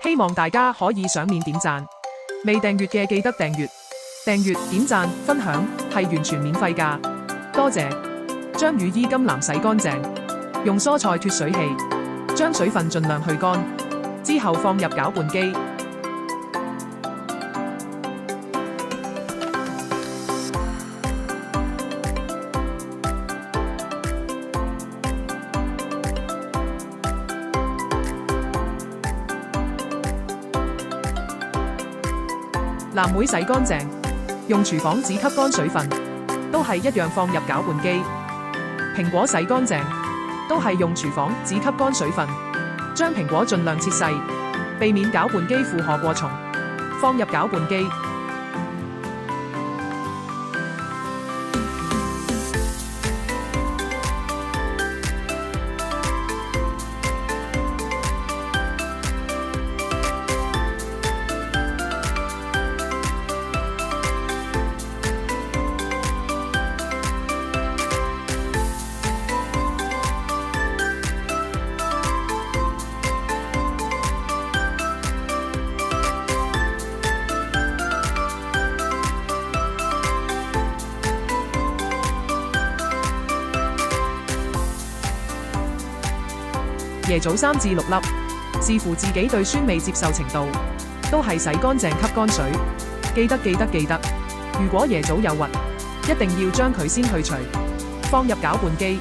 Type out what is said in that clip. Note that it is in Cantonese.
希望大家可以賞面點讚，未訂閱嘅記得訂閱、點讚、分享係完全免費㗎，多謝。將羽衣甘藍洗乾淨，用蔬菜脫水器將水分盡量去乾，之後放入攪拌機。藍莓洗乾淨，用廚房紙吸乾水分，都係一樣放入攪拌機。蘋果洗乾淨，都係用廚房紙吸乾水分，將蘋果盡量切細，避免攪拌機負荷過重，放入攪拌機。椰棗3至6粒，視乎自己對酸味接受程度，都係洗乾淨吸乾水。記得，如果椰棗有核，一定要將佢先去除，放入攪拌機。